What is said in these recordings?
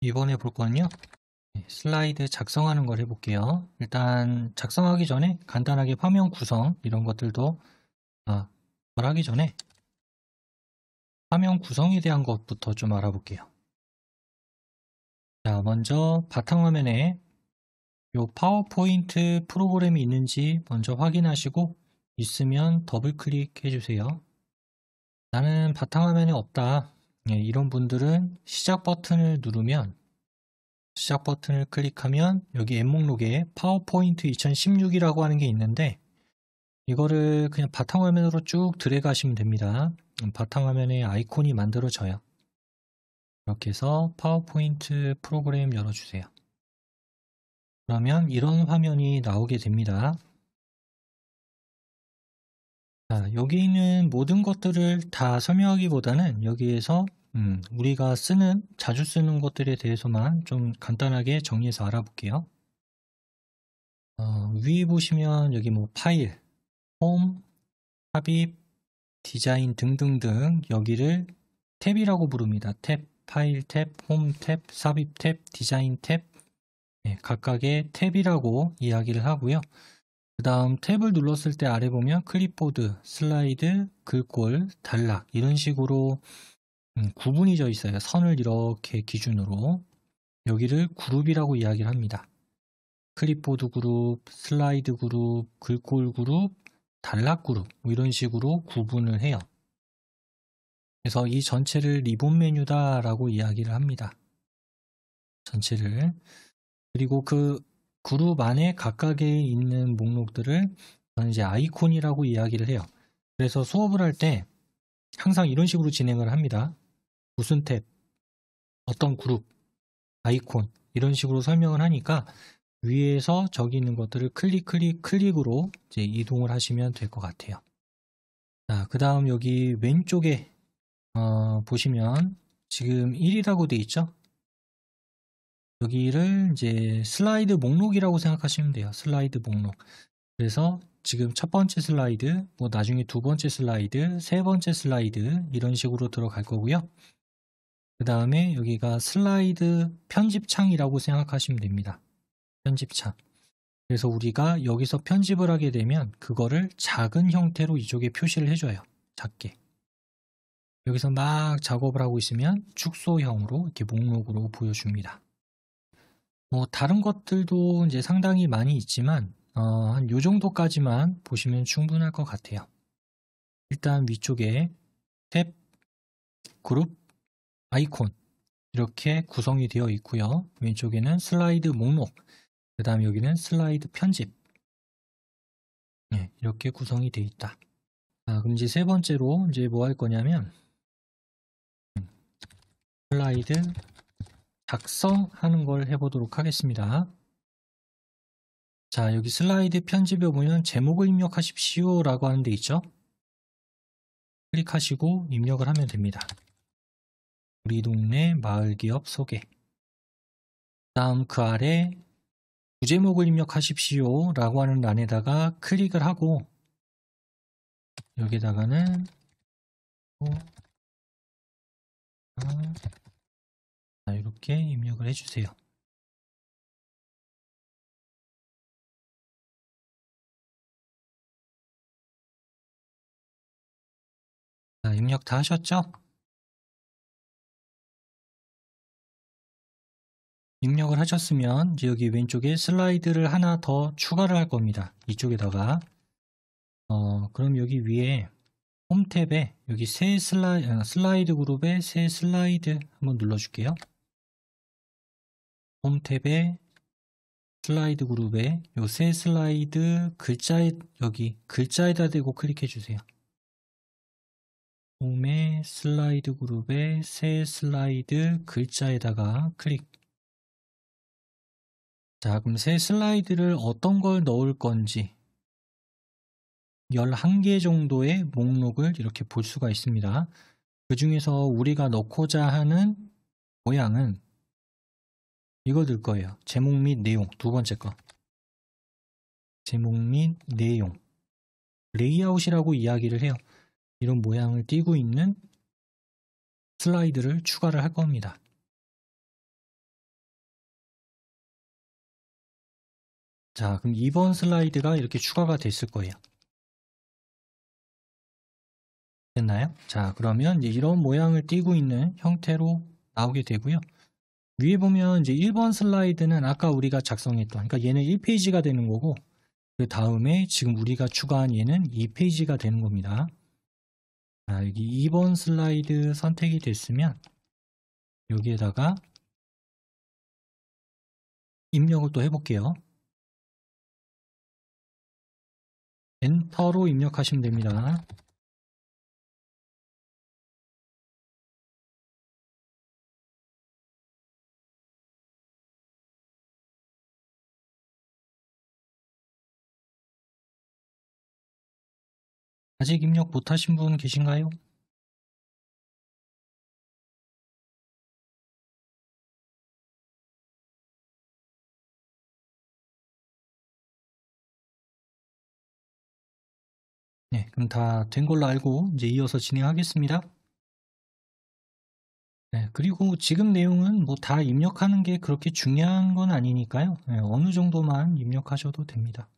이번에 볼 거는요, 슬라이드 작성하는 걸 해볼게요. 일단 작성하기 전에 간단하게 화면 구성 이런 것들도 말하기 전에 화면 구성에 대한 것부터 좀 알아볼게요. 자, 먼저 바탕화면에 요 파워포인트 프로그램이 있는지 먼저 확인하시고 있으면 더블 클릭해 주세요. 나는 바탕화면에 없다. 이런 분들은 시작 버튼을 누르면 시작 버튼을 클릭하면 여기 앱목록에 파워포인트 2016이라고 하는 게 있는데 이거를 그냥 바탕화면으로 쭉 드래그하시면 됩니다. 바탕화면에 아이콘이 만들어져요. 이렇게 해서 파워포인트 프로그램 열어주세요. 그러면 이런 화면이 나오게 됩니다. 자, 여기 있는 모든 것들을 다 설명하기보다는 여기에서 우리가 자주 쓰는 것들에 대해서만 좀 간단하게 정리해서 알아볼게요. 위에 보시면 여기 뭐 파일, 홈, 삽입, 디자인 등등등 여기를 탭이라고 부릅니다. 탭, 파일 탭, 홈 탭, 삽입 탭, 디자인 탭 각각의 탭이라고 이야기를 하고요. 그 다음 탭을 눌렀을 때 아래 보면 클립보드, 슬라이드, 글꼴, 단락 이런 식으로 구분이 져 있어요. 선을 이렇게 기준으로 여기를 그룹이라고 이야기를 합니다. 클립보드 그룹, 슬라이드 그룹, 글꼴 그룹, 단락 그룹 뭐 이런 식으로 구분을 해요. 그래서 이 전체를 리본 메뉴다 라고 이야기를 합니다. 전체를. 그리고 그 그룹 안에 각각에 있는 목록들을 저는 이제 아이콘이라고 이야기를 해요. 그래서 수업을 할 때 항상 이런 식으로 진행을 합니다. 무슨 탭, 어떤 그룹, 아이콘 이런 식으로 설명을 하니까 위에서 저기 있는 것들을 클릭으로 이제 이동을 하시면 될 것 같아요. 자, 그 다음 여기 왼쪽에 보시면 지금 1이라고 돼 있죠? 여기를 이제 슬라이드 목록이라고 생각하시면 돼요. 슬라이드 목록. 그래서 지금 첫 번째 슬라이드, 뭐 나중에 두 번째 슬라이드, 세 번째 슬라이드 이런 식으로 들어갈 거고요. 그 다음에 여기가 슬라이드 편집창이라고 생각하시면 됩니다. 편집창. 그래서 우리가 여기서 편집을 하게 되면 그거를 작은 형태로 이쪽에 표시를 해줘요. 작게. 여기서 막 작업을 하고 있으면 축소형으로 이렇게 목록으로 보여줍니다. 뭐 다른 것들도 이제 상당히 많이 있지만 한 요 정도까지만 보시면 충분할 것 같아요. 일단 위쪽에 탭, 그룹, 아이콘 이렇게 구성이 되어 있고요. 왼쪽에는 슬라이드 목록, 그 다음 여기는 슬라이드 편집 이렇게 구성이 되어 있다. 그럼 이제 세 번째로 이제 뭐 할 거냐면 슬라이드 작성하는 걸 해보도록 하겠습니다. 자, 여기 슬라이드 편집에 보면 제목을 입력하십시오 라고 하는 데 있죠. 클릭하시고 입력을 하면 됩니다. 우리 동네 마을기업 소개. 다음 그 아래 부제목을 입력하십시오 라고 하는 란에다가 클릭을 하고 여기다가는 이렇게 입력을 해주세요. 자, 입력 다 하셨죠? 입력을 하셨으면 이제 여기 왼쪽에 슬라이드를 하나 더 추가를 할 겁니다. 이쪽에다가 그럼 여기 위에 홈 탭에 여기 새 슬라이드 그룹에 새 슬라이드 한번 눌러줄게요. 홈 탭에 슬라이드 그룹에 요 새 슬라이드 여기 글자에다 대고 클릭해 주세요. 홈의 슬라이드 그룹에 새 슬라이드 글자에다가 클릭. 자, 그럼 새 슬라이드를 어떤 걸 넣을 건지 11개 정도의 목록을 이렇게 볼 수가 있습니다. 그 중에서 우리가 넣고자 하는 모양은 이거 들 거예요. 제목 및 내용, 두 번째 거. 제목 및 내용. 레이아웃이라고 이야기를 해요. 이런 모양을 띄고 있는 슬라이드를 추가를 할 겁니다. 자, 그럼 2번 슬라이드가 이렇게 추가가 됐을 거예요. 됐나요? 자, 그러면 이제 이런 모양을 띠고 있는 형태로 나오게 되고요. 위에 보면 이제 1번 슬라이드는 아까 우리가 작성했던, 그러니까 얘는 1페이지가 되는 거고, 그 다음에 지금 우리가 추가한 얘는 2페이지가 되는 겁니다. 자, 여기 2번 슬라이드 선택이 됐으면 여기에다가 입력을 또 해볼게요. 엔터로 입력하시면 됩니다. 아직 입력 못하신 분 계신가요? 네, 그럼 다 된 걸로 알고 이제 이어서 진행하겠습니다. 네, 그리고 지금 내용은 뭐 다 입력하는 게 그렇게 중요한 건 아니니까요. 네, 어느 정도만 입력하셔도 됩니다.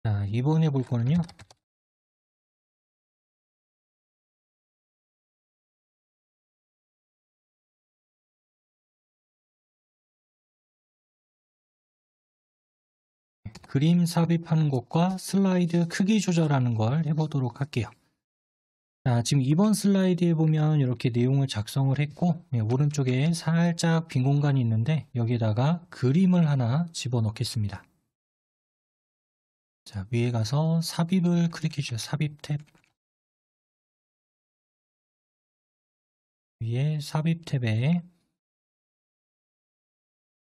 자, 이번에 볼 거는요. 그림 삽입하는 것과 슬라이드 크기 조절하는 걸 해보도록 할게요. 자, 지금 이번 슬라이드에 보면 이렇게 내용을 작성을 했고, 네, 오른쪽에 살짝 빈 공간이 있는데 여기에다가 그림을 하나 집어넣겠습니다. 자, 위에 가서 삽입을 클릭해 주세요. 삽입 탭. 위에 삽입 탭에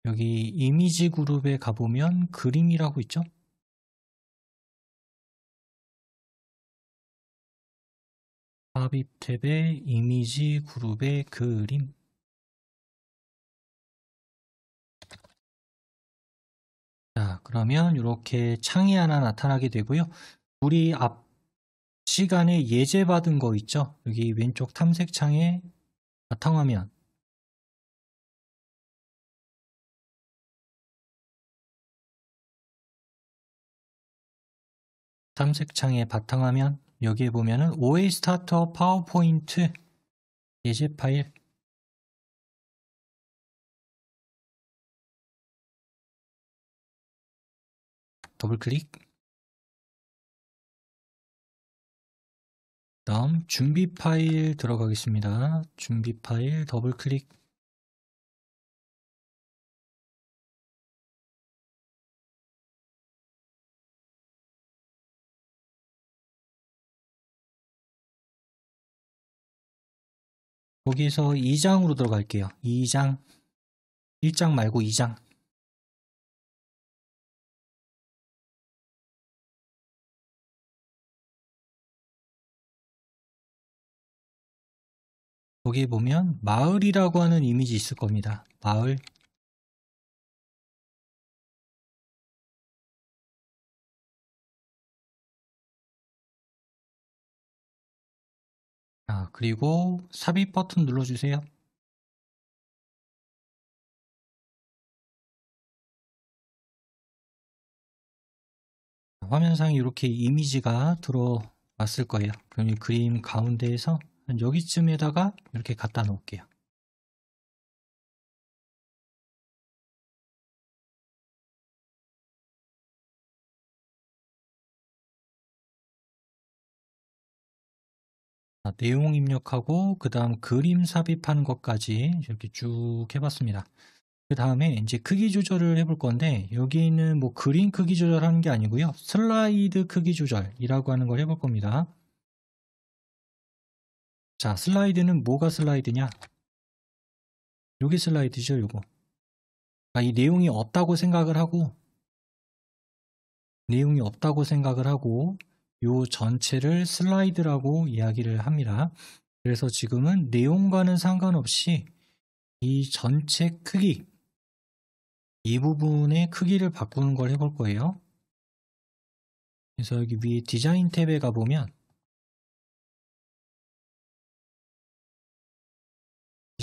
여기 이미지 그룹에 가보면 그림이라고 있죠? 삽입 탭에 이미지 그룹의 그림. 자, 그러면 이렇게 창이 하나 나타나게 되고요. 우리 앞 시간에 예제 받은 거 있죠? 여기 왼쪽 탐색 창에 바탕화면. 탐색 창의 바탕화면. 여기에 보면은 OA 스타터 파워포인트 예제 파일. 더블 클릭. 다음 준비 파일 들어가겠습니다. 준비 파일 더블 클릭. 거기서 2장으로 들어갈게요. 2장. 1장 말고 2장. 거기에 보면 마을이라고 하는 이미지 있을 겁니다. 마을. 아, 그리고 삽입 버튼 눌러주세요. 화면상에 이렇게 이미지가 들어왔을 거예요. 그럼 이 그림 가운데에서 한 여기쯤에다가 이렇게 갖다 놓을게요. 내용 입력하고 그 다음 그림 삽입하는 것까지 이렇게 쭉 해봤습니다. 그 다음에 이제 크기 조절을 해볼 건데 여기는 뭐 그림 크기 조절하는 게 아니고요. 슬라이드 크기 조절이라고 하는 걸 해볼 겁니다. 자, 슬라이드는 뭐가 슬라이드냐? 요게 슬라이드죠, 요거. 이 내용이 없다고 생각을 하고 요 전체를 슬라이드라고 이야기를 합니다. 그래서 지금은 내용과는 상관없이 이 전체 크기, 이 부분의 크기를 바꾸는 걸 해볼 거예요. 그래서 여기 위에 디자인 탭에 가보면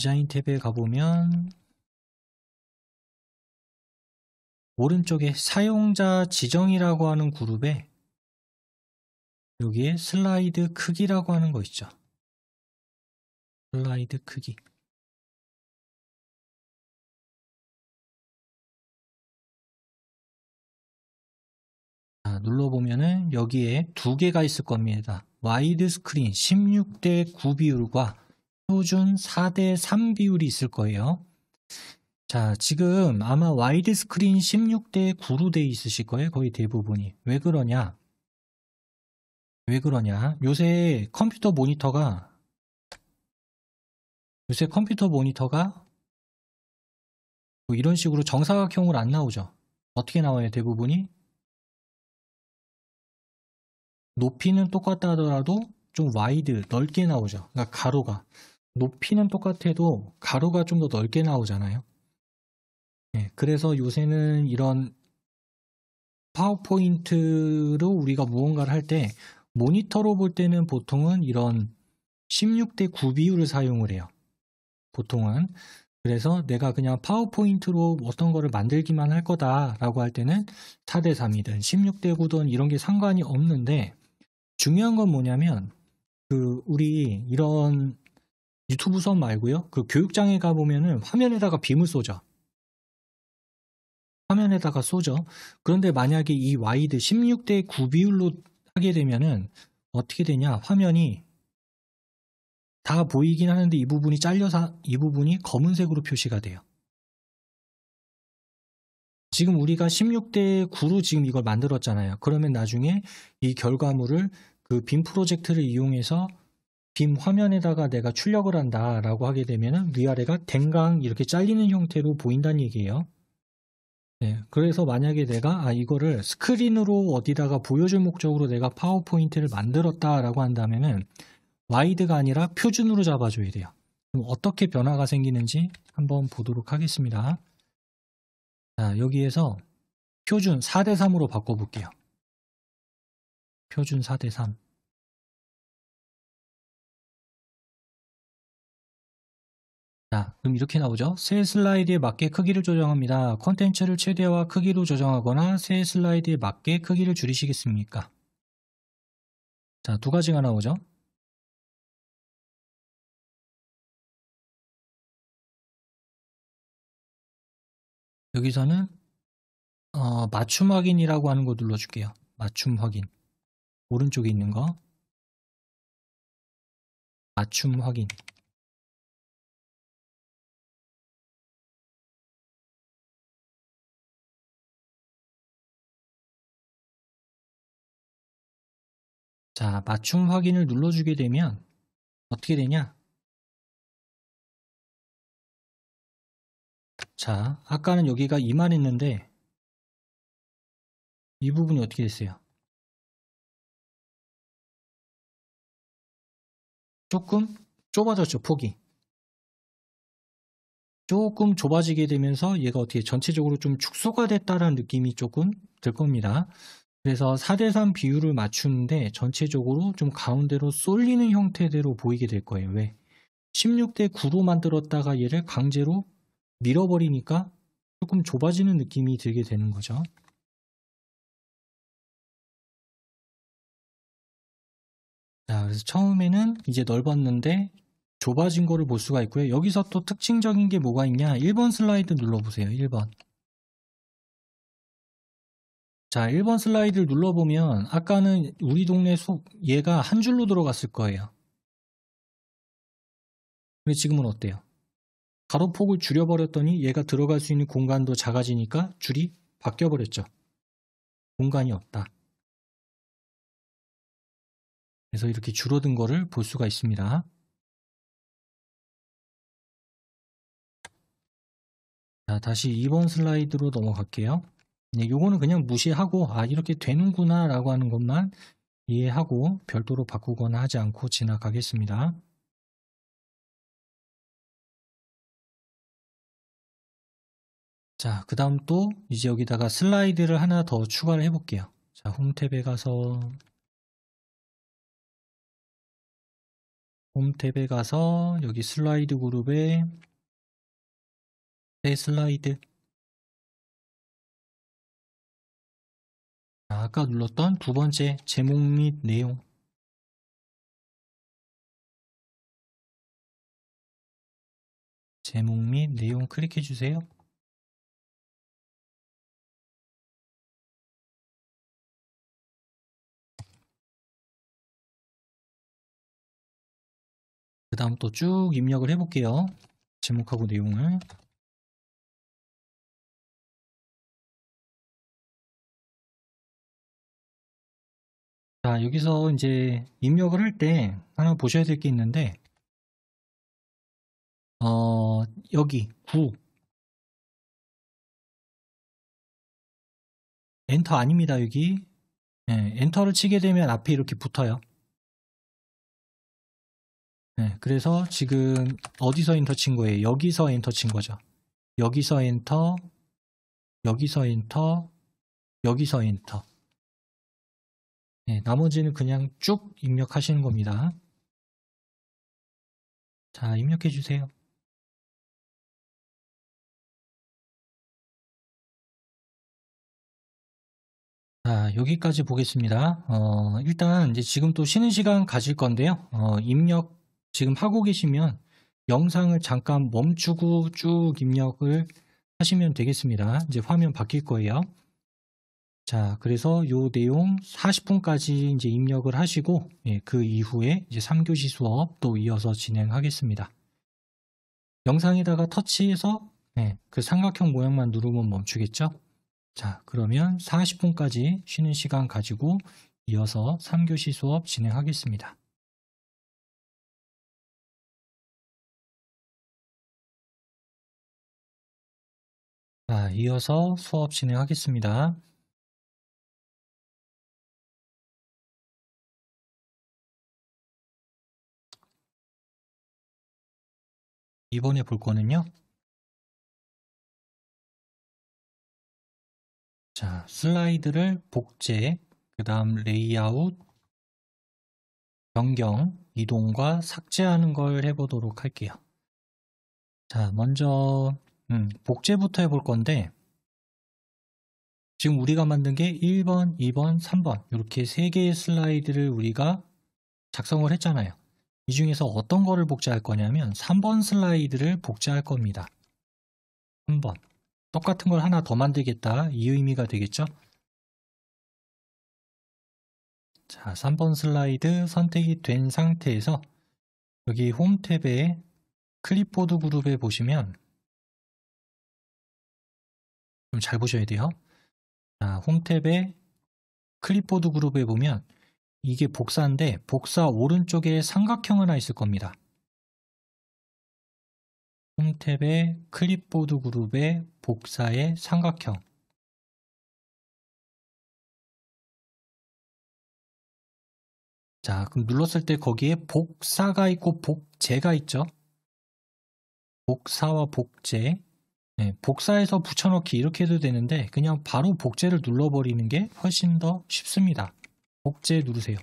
디자인 탭에 가보면 오른쪽에 사용자 지정이라고 하는 그룹에 여기에 슬라이드 크기라고 하는 거 있죠. 슬라이드 크기. 눌러보면은 여기에 두 개가 있을 겁니다. 와이드 스크린 16대 9 비율과 표준 4대 3 비율이 있을 거예요. 자, 지금 아마 와이드 스크린 16대 9로 돼 있으실 거예요. 거의 대부분이. 왜 그러냐? 요새 컴퓨터 모니터가 뭐 이런 식으로 정사각형으로 안 나오죠. 어떻게 나와요? 대부분이 높이는 똑같다 하더라도 좀 와이드 넓게 나오죠. 그러니까 가로가 높이는 똑같아도 가로가 좀 더 넓게 나오잖아요. 네, 그래서 요새는 이런 파워포인트로 우리가 무언가를 할 때 모니터로 볼 때는 보통은 이런 16대 9 비율을 사용을 해요. 보통은. 그래서 내가 그냥 파워포인트로 어떤 거를 만들기만 할 거다라고 할 때는 4대 3이든 16대 9든 이런 게 상관이 없는데, 중요한 건 뭐냐면 우리 이런 유튜브 수업 말고요. 교육장에 가보면은 화면에다가 빔을 쏘죠. 그런데 만약에 이 와이드 16대 9 비율로 하게 되면은 어떻게 되냐? 화면이 다 보이긴 하는데 이 부분이 잘려서 이 부분이 검은색으로 표시가 돼요. 지금 우리가 16대 9로 지금 이걸 만들었잖아요. 그러면 나중에 이 결과물을 빔 프로젝트를 이용해서 빔 화면에다가 내가 출력을 한다라고 하게 되면은 위아래가 댕강 이렇게 잘리는 형태로 보인다는 얘기예요. 네, 그래서 만약에 내가 이거를 스크린으로 어디다가 보여줄 목적으로 내가 파워포인트를 만들었다라고 한다면은 와이드가 아니라 표준으로 잡아줘야 돼요. 그럼 어떻게 변화가 생기는지 한번 보도록 하겠습니다. 자, 여기에서 표준 4대 3으로 바꿔볼게요. 표준 4대 3. 자, 그럼 이렇게 나오죠. 새 슬라이드에 맞게 크기를 조정합니다. 콘텐츠를 최대화 크기로 조정하거나 새 슬라이드에 맞게 크기를 줄이시겠습니까? 자, 두 가지가 나오죠. 여기서는 맞춤 확인이라고 하는 거 눌러줄게요. 맞춤 확인. 오른쪽에 있는 거. 맞춤 확인. 자, 맞춤 확인을 눌러주게 되면 어떻게 되냐? 자, 아까는 여기가 이만했는데 이 부분이 어떻게 됐어요? 조금 좁아졌죠, 폭이. 조금 좁아지게 되면서 얘가 어떻게 전체적으로 좀 축소가 됐다라는 느낌이 조금 들 겁니다. 그래서 4대 3 비율을 맞추는데 전체적으로 좀 가운데로 쏠리는 형태대로 보이게 될 거예요. 왜? 16대 9로 만들었다가 얘를 강제로 밀어버리니까 조금 좁아지는 느낌이 들게 되는 거죠. 자, 그래서 처음에는 이제 넓었는데 좁아진 거를 볼 수가 있고요. 여기서 또 특징적인 게 뭐가 있냐? 1번 슬라이드 눌러보세요. 1번. 자, 1번 슬라이드를 눌러보면 아까는 우리 동네 얘가 한 줄로 들어갔을 거예요. 근데 지금은 어때요? 가로폭을 줄여버렸더니 얘가 들어갈 수 있는 공간도 작아지니까 줄이 바뀌어버렸죠. 공간이 없다. 그래서 이렇게 줄어든 거를 볼 수가 있습니다. 자, 다시 2번 슬라이드로 넘어갈게요. 네, 요거는 그냥 무시하고 이렇게 되는구나 라고 하는 것만 이해하고 별도로 바꾸거나 하지 않고 지나가겠습니다. 자, 그 다음 또 이제 여기다가 슬라이드를 하나 더 추가를 해볼게요. 자, 홈 탭에 가서 홈 탭에 가서 여기 슬라이드 그룹에 새 슬라이드. 아까 눌렀던 두 번째 제목 및 내용. 제목 및 내용 클릭해 주세요. 그 다음 또 쭉 입력을 해볼게요. 제목하고 내용을. 자, 여기서 이제 입력을 할 때 하나 보셔야 될 게 있는데, 여기 9 엔터 아닙니다. 여기 엔터를 치게 되면 앞에 이렇게 붙어요. 그래서 지금 어디서 엔터 친 거예요? 여기서 엔터 친 거죠. 여기서 엔터, 여기서 엔터, 여기서 엔터. 나머지는 그냥 쭉 입력하시는 겁니다. 자, 입력해 주세요. 자, 여기까지 보겠습니다. 일단 이제 지금 또 쉬는 시간 가질 건데요. 입력 지금 하고 계시면 영상을 잠깐 멈추고 쭉 입력을 하시면 되겠습니다. 이제 화면 바뀔 거예요. 자, 그래서 요 내용 40분까지 이제 입력을 하시고, 그 이후에 이제 3교시 수업 또 이어서 진행하겠습니다. 영상에다가 터치해서 그 삼각형 모양만 누르면 멈추겠죠? 자, 그러면 40분까지 쉬는 시간 가지고 이어서 3교시 수업 진행하겠습니다. 자, 이어서 수업 진행하겠습니다. 이번에 볼 거는요. 자, 슬라이드를 복제, 그 다음 레이아웃, 변경, 이동과 삭제하는 걸 해보도록 할게요. 자, 먼저 복제부터 해볼 건데, 지금 우리가 만든 게 1번, 2번, 3번 이렇게 3개의 슬라이드를 우리가 작성을 했잖아요. 이 중에서 어떤 거를 복제할 거냐면 3번 슬라이드를 복제할 겁니다. 3번. 똑같은 걸 하나 더 만들겠다, 이 의미가 되겠죠? 자, 3번 슬라이드 선택이 된 상태에서 여기 홈 탭에 클립보드 그룹에 보시면 좀 잘 보셔야 돼요. 자, 홈 탭에 클립보드 그룹에 보면 이게 복사인데 복사 오른쪽에 삼각형 하나 있을 겁니다. 홈 탭에 클립보드 그룹에 복사의 삼각형. 자, 그럼 눌렀을 때 거기에 복사가 있고 복제가 있죠. 복사와 복제. 복사해서 붙여넣기 이렇게 해도 되는데 그냥 바로 복제를 눌러버리는 게 훨씬 더 쉽습니다. 복제 누르세요.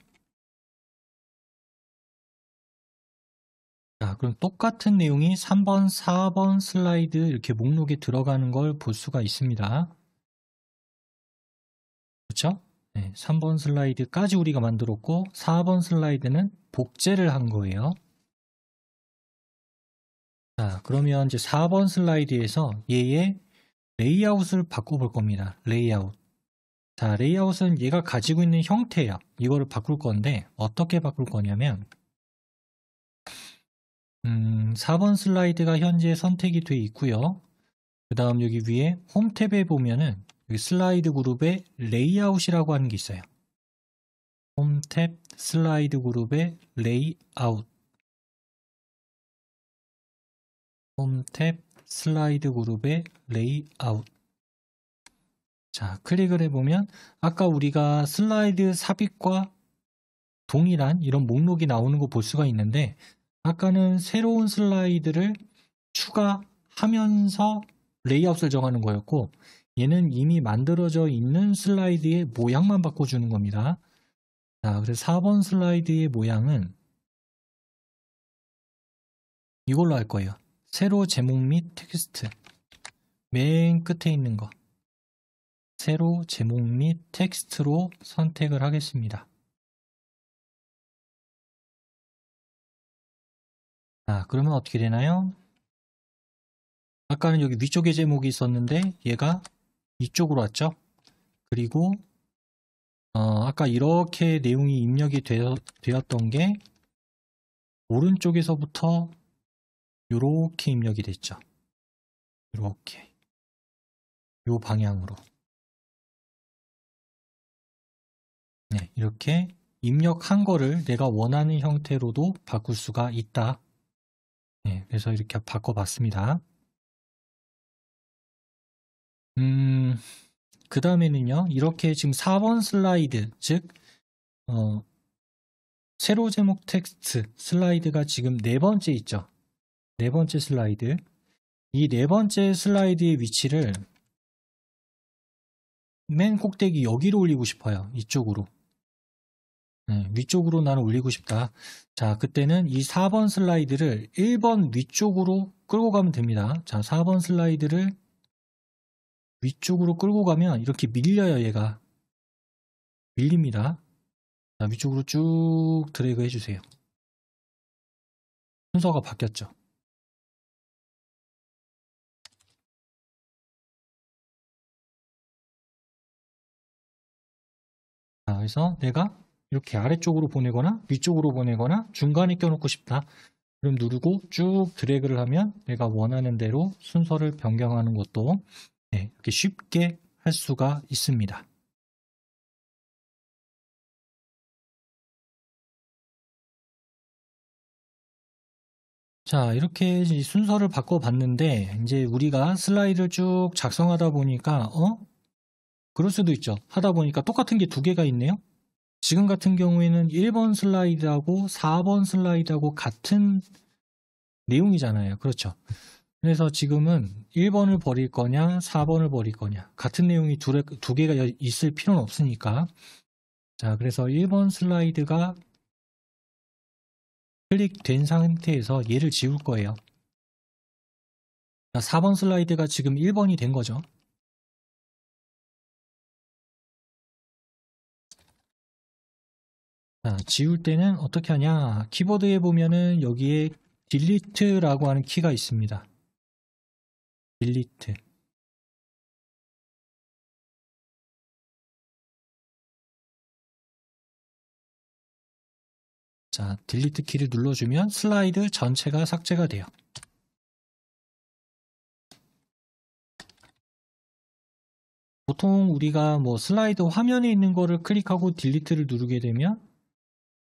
자, 그럼 똑같은 내용이 3번, 4번 슬라이드 이렇게 목록에 들어가는 걸 볼 수가 있습니다. 그렇죠? 3번 슬라이드까지 우리가 만들었고 4번 슬라이드는 복제를 한 거예요. 자, 그러면 이제 4번 슬라이드에서 얘의 레이아웃을 바꿔볼 겁니다. 레이아웃. 자, 레이아웃은 얘가 가지고 있는 형태예요. 이거를 바꿀 건데 어떻게 바꿀 거냐면 4번 슬라이드가 현재 선택이 돼 있고요. 그 다음 여기 위에 홈 탭에 보면은 여기 슬라이드 그룹에 레이아웃이라고 하는 게 있어요. 홈 탭 슬라이드 그룹에 레이아웃. 홈 탭 슬라이드 그룹의 레이아웃. 자, 클릭을 해보면 아까 우리가 슬라이드 삽입과 동일한 이런 목록이 나오는 거 볼 수가 있는데 아까는 새로운 슬라이드를 추가하면서 레이아웃을 정하는 거였고 얘는 이미 만들어져 있는 슬라이드의 모양만 바꿔주는 겁니다. 자, 그래서 4번 슬라이드의 모양은 이걸로 할 거예요. 세로 제목 및 텍스트. 맨 끝에 있는 거. 세로 제목 및 텍스트로 선택을 하겠습니다. 자, 그러면 어떻게 되나요? 아까는 여기 위쪽에 제목이 있었는데 얘가 이쪽으로 왔죠? 그리고 아까 이렇게 내용이 입력이 되었던 게 오른쪽에서부터 이렇게 입력이 됐죠. 이렇게 요 방향으로. 네, 이렇게 입력한 거를 내가 원하는 형태로도 바꿀 수가 있다. 네, 그래서 이렇게 바꿔봤습니다. 그 다음에는요, 이렇게 지금 4번 슬라이드, 즉, 세로 제목 텍스트 슬라이드가 지금 네 번째 있죠. 네 번째 슬라이드. 이 네 번째 슬라이드의 위치를 맨 꼭대기 여기로 올리고 싶어요. 이쪽으로. 네, 위쪽으로 나는 올리고 싶다. 자, 그때는 이 4번 슬라이드를 1번 위쪽으로 끌고 가면 됩니다. 자, 4번 슬라이드를 위쪽으로 끌고 가면 이렇게 밀려요, 얘가. 밀립니다. 자, 위쪽으로 쭉 드래그 해주세요. 순서가 바뀌었죠. 자, 그래서 내가 이렇게 아래쪽으로 보내거나 위쪽으로 보내거나 중간에 껴놓고 싶다. 그럼 누르고 쭉 드래그를 하면 내가 원하는 대로 순서를 변경하는 것도 네, 이렇게 쉽게 할 수가 있습니다. 자, 이렇게 순서를 바꿔봤는데 이제 우리가 슬라이드를 쭉 작성하다 보니까 그럴 수도 있죠. 하다 보니까 똑같은 게 두 개가 있네요. 지금 같은 경우에는 1번 슬라이드하고 4번 슬라이드하고 같은 내용이잖아요. 그렇죠. 그래서 지금은 1번을 버릴 거냐 4번을 버릴 거냐 같은 내용이 두 개가 있을 필요는 없으니까 자, 그래서 1번 슬라이드가 클릭된 상태에서 얘를 지울 거예요. 자, 4번 슬라이드가 지금 1번이 된 거죠. 자, 지울 때는 어떻게 하냐? 키보드에 보면은 여기에 딜리트라고 하는 키가 있습니다. 딜리트. 자, 딜리트 키를 눌러주면 슬라이드 전체가 삭제가 돼요. 보통 우리가 뭐 슬라이드 화면에 있는 거를 클릭하고 딜리트를 누르게 되면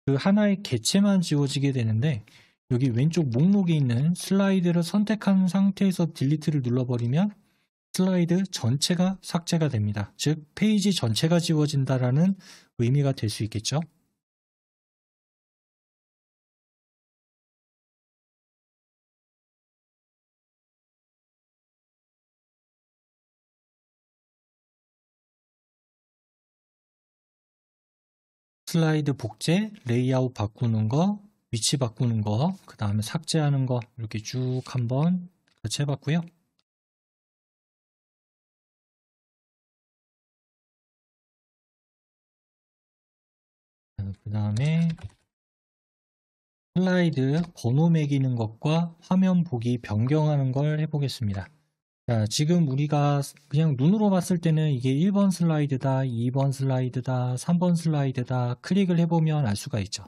그 하나의 객체만 지워지게 되는데 여기 왼쪽 목록에 있는 슬라이드를 선택한 상태에서 딜리트를 눌러버리면 슬라이드 전체가 삭제가 됩니다. 즉 페이지 전체가 지워진다라는 의미가 될 수 있겠죠. 슬라이드 복제, 레이아웃 바꾸는 거, 위치 바꾸는 거, 그 다음에 삭제하는 거 이렇게 쭉 한번 같이 해봤고요. 그 다음에 슬라이드 번호 매기는 것과 화면 보기 변경하는 걸 해보겠습니다. 자, 지금 우리가 그냥 눈으로 봤을 때는 이게 1번 슬라이드다, 2번 슬라이드다, 3번 슬라이드다 클릭을 해보면 알 수가 있죠.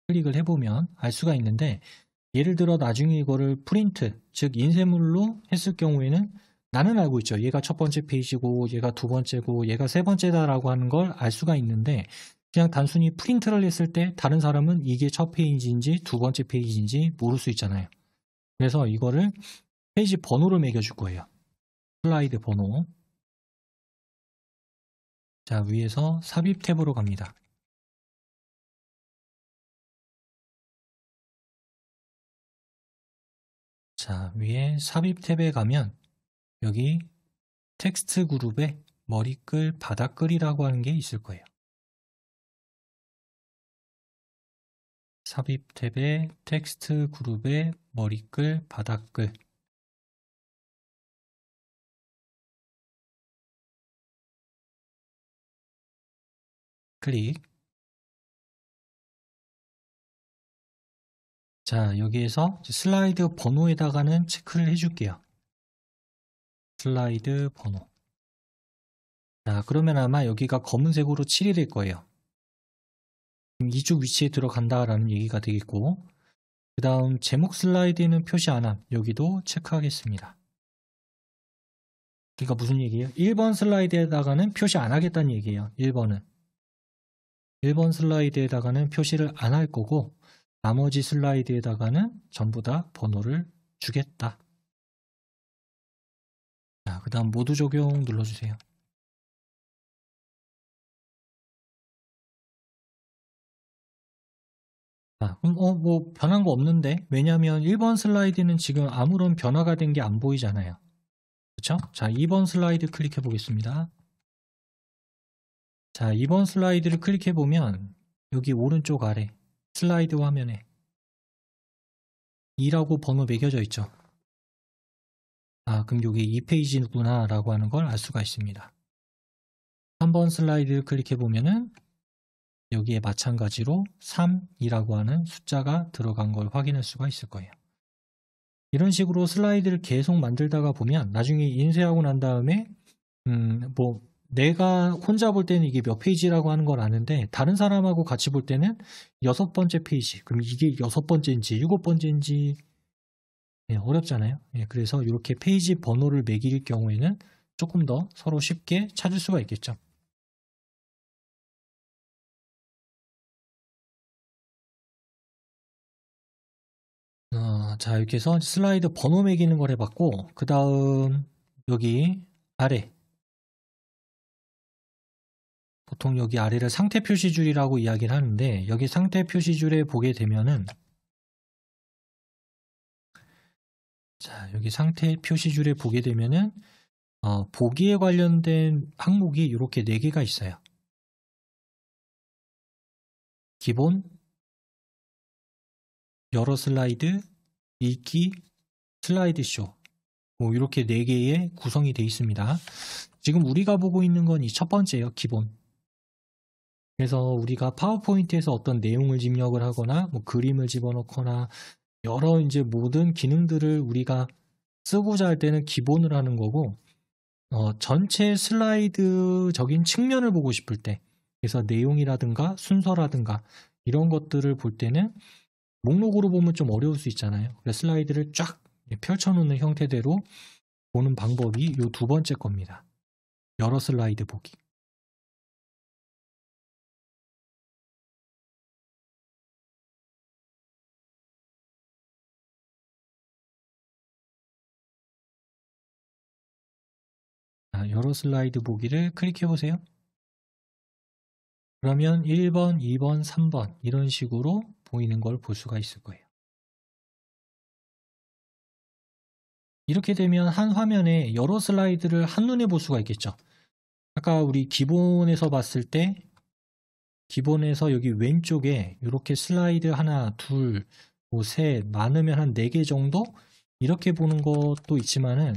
클릭을 해보면 알 수가 있는데 예를 들어 나중에 이거를 프린트, 즉 인쇄물로 했을 경우에는 나는 알고 있죠. 얘가 첫 번째 페이지고 얘가 두 번째고 얘가 세 번째다라고 하는 걸 알 수가 있는데 그냥 단순히 프린트를 했을 때 다른 사람은 이게 첫 페이지인지 두 번째 페이지인지 모를 수 있잖아요. 그래서 이거를 페이지 번호를 매겨줄 거예요. 슬라이드 번호. 자, 위에서 삽입 탭으로 갑니다. 자, 위에 삽입 탭에 가면 여기 텍스트 그룹에 머리글, 바닥, 글, 바닥, 글, 바닥, 글, 바닥, 글, 바닥, 글, 바닥, 글, 바닥, 글, 바닥, 글, 바닥, 글, 바닥, 글, 바닥, 글, 바닥, 글, 바닥, 글, 바닥, 글, 바닥, 글, 바닥, 글, 바닥, 글, 이라고 하는 게 있을 거예요. 삽입 탭에 텍스트 그룹의 머리글, 바닥글. 클릭. 자, 여기에서 슬라이드 번호에다가는 체크를 해줄게요. 슬라이드 번호. 자, 그러면 아마 여기가 검은색으로 칠이 될 거예요. 이쪽 위치에 들어간다라는 얘기가 되겠고, 그 다음 제목 슬라이드에는 표시 안 함. 여기도 체크하겠습니다. 그러니까 무슨 얘기예요? 1번 슬라이드에다가는 표시 안 하겠다는 얘기예요. 1번은. 1번 슬라이드에다가는 표시를 안 할 거고, 나머지 슬라이드에다가는 전부 다 번호를 주겠다. 자, 그 다음 모두 적용 눌러주세요. 자, 그럼 뭐 변한 거 없는데? 왜냐하면 1번 슬라이드는 지금 아무런 변화가 된 게 안 보이잖아요. 그렇죠? 자, 2번 슬라이드 클릭해 보겠습니다. 자, 2번 슬라이드를 클릭해 보면 여기 오른쪽 아래 슬라이드 화면에 2라고 번호 매겨져 있죠. 아, 그럼 여기 2페이지구나 라고 하는 걸 알 수가 있습니다. 3번 슬라이드를 클릭해 보면은 여기에 마찬가지로 3이라고 하는 숫자가 들어간 걸 확인할 수가 있을 거예요. 이런 식으로 슬라이드를 계속 만들다가 보면 나중에 인쇄하고 난 다음에 뭐 내가 혼자 볼 때는 이게 몇 페이지라고 하는 걸 아는데 다른 사람하고 같이 볼 때는 6번째 페이지. 그럼 이게 6번째인지 7번째인지 어렵잖아요. 그래서 이렇게 페이지 번호를 매길 경우에는 조금 더 서로 쉽게 찾을 수가 있겠죠. 자, 이렇게 해서 슬라이드 번호 매기는 걸 해봤고, 그 다음 여기 아래, 보통 여기 아래를 상태 표시줄이라고 이야기를 하는데, 여기 상태 표시줄에 보게 되면은, 자, 여기 상태 표시줄에 보게 되면은 보기에 관련된 항목이 이렇게 4개가 있어요. 기본, 여러 슬라이드, 읽기, 슬라이드쇼. 뭐 이렇게 4개의 구성이 되어 있습니다. 지금 우리가 보고 있는 건 이 첫 번째예요. 기본. 그래서 우리가 파워포인트에서 어떤 내용을 입력을 하거나 뭐 그림을 집어넣거나 여러 이제 모든 기능들을 우리가 쓰고자 할 때는 기본을 하는 거고, 전체 슬라이드적인 측면을 보고 싶을 때, 그래서 내용이라든가 순서라든가 이런 것들을 볼 때는 목록으로 보면 좀 어려울 수 있잖아요. 그래서 슬라이드를 쫙 펼쳐놓는 형태대로 보는 방법이 이 2번째 겁니다. 여러 슬라이드 보기. 여러 슬라이드 보기를 클릭해 보세요. 그러면 1번, 2번, 3번 이런 식으로 보이는 걸 볼 수가 있을 거예요. 이렇게 되면 한 화면에 여러 슬라이드를 한눈에 볼 수가 있겠죠. 아까 우리 기본에서 봤을 때 기본에서 여기 왼쪽에 이렇게 슬라이드 하나, 둘, 뭐 셋, 많으면 한 4개 정도 이렇게 보는 것도 있지만은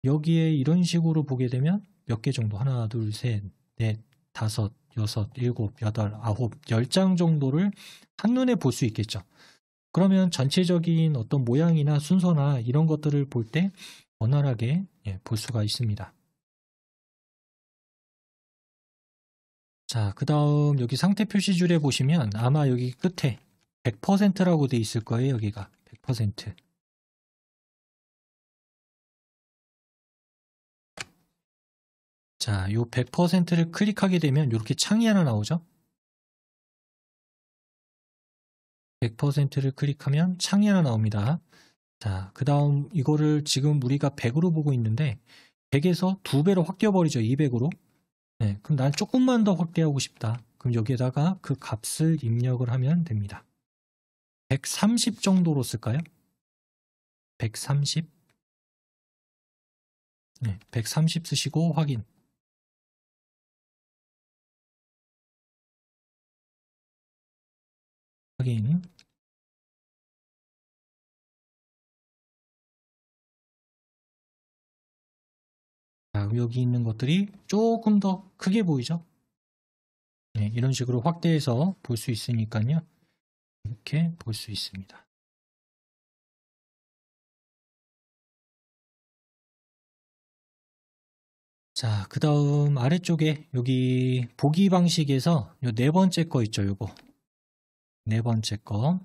여기에 이런 식으로 보게 되면 몇 개 정도 하나, 둘, 셋, 넷, 다섯, 여섯, 일곱, 여덟, 아홉, 10장 정도를 한눈에 볼 수 있겠죠. 그러면 전체적인 어떤 모양이나 순서나 이런 것들을 볼 때 원활하게 볼 수가 있습니다. 자, 그 다음 여기 상태 표시줄에 보시면 아마 여기 끝에 100%라고 돼 있을 거예요. 여기가 100%. 자, 요 100%를 클릭하게 되면 이렇게 창이 하나 나오죠. 100%를 클릭하면 창이 하나 나옵니다. 자, 그 다음 이거를 지금 우리가 100으로 보고 있는데 100에서 2배로 확 뛰어버리죠. 200으로. 네, 그럼 난 조금만 더 확대하고 싶다. 그럼 여기에다가 그 값을 입력을 하면 됩니다. 130 정도로 쓸까요? 130. 네, 130 쓰시고 확인. 확인. 자, 여기 있는 것들이 조금 더 크게 보이죠? 네, 이런 식으로 확대해서 볼 수 있으니까요. 이렇게 볼 수 있습니다. 자, 그 다음 아래쪽에 여기 보기 방식에서 요 네 번째 거 있죠, 요거. 네 번째 거.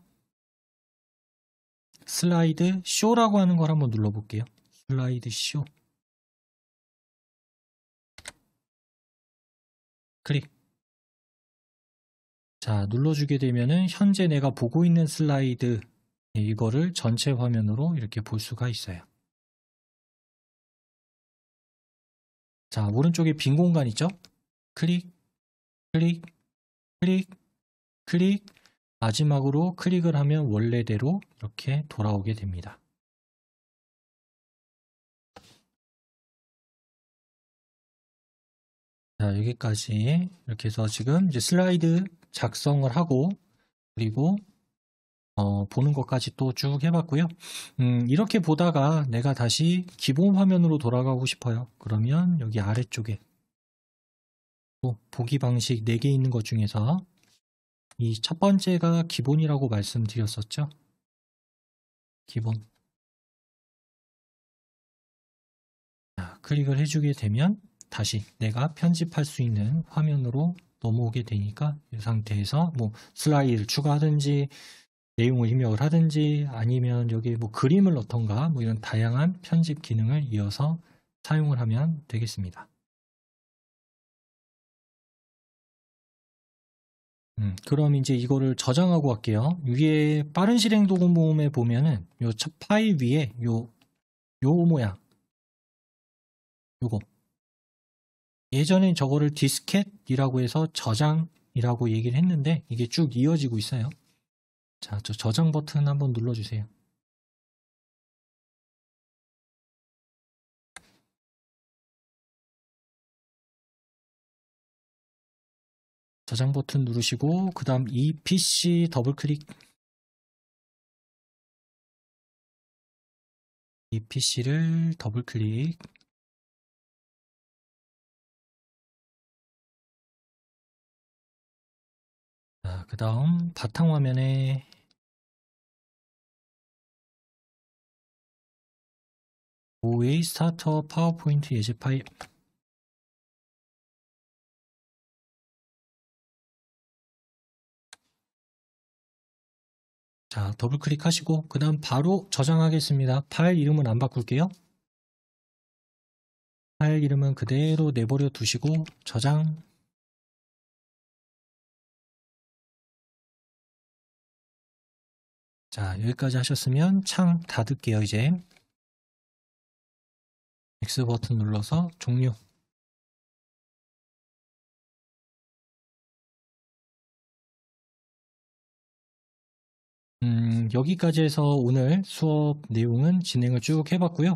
슬라이드 쇼라고 하는 걸 한번 눌러볼게요. 슬라이드 쇼. 클릭. 자, 눌러주게 되면은 현재 내가 보고 있는 슬라이드 이거를 전체 화면으로 이렇게 볼 수가 있어요. 자, 오른쪽에 빈 공간 있죠? 클릭, 클릭, 클릭, 클릭. 마지막으로 클릭을 하면 원래대로 이렇게 돌아오게 됩니다. 자, 여기까지 이렇게 해서 지금 이제 슬라이드 작성을 하고 그리고 보는 것까지 또 쭉 해봤고요. 이렇게 보다가 내가 다시 기본 화면으로 돌아가고 싶어요. 그러면 여기 아래쪽에 또 보기 방식 4개 있는 것 중에서 이 첫 번째가 기본이라고 말씀드렸었죠. 기본. 자, 클릭을 해주게 되면 다시 내가 편집할 수 있는 화면으로 넘어오게 되니까 이 상태에서 뭐 슬라이드를 추가하든지 내용을 입력을 하든지 아니면 여기 뭐 그림을 넣던가 뭐 이런 다양한 편집 기능을 이어서 사용을 하면 되겠습니다. 그럼 이제 이거를 저장하고 갈게요. 위에 빠른 실행 도구모음에 보면은 요 파일 위에 요 모양 요거 예전엔 저거를 디스켓이라고 해서 저장이라고 얘기를 했는데 이게 쭉 이어지고 있어요. 자, 저 저장 버튼 한번 눌러주세요. 저장 버튼 누르시고 그 다음 이 PC 더블 클릭. 이 PC를 더블 클릭. 자, 그 다음 바탕화면에 OA 스타터 파워포인트 예제 파일. 자, 더블 클릭하시고 그 다음 바로 저장하겠습니다. 파일 이름은 안 바꿀게요. 파일 이름은 그대로 내버려 두시고 저장. 자, 여기까지 하셨으면 창 닫을게요. 이제 X 버튼 눌러서 종료. 여기까지 해서 오늘 수업 내용은 진행을 쭉 해봤고요.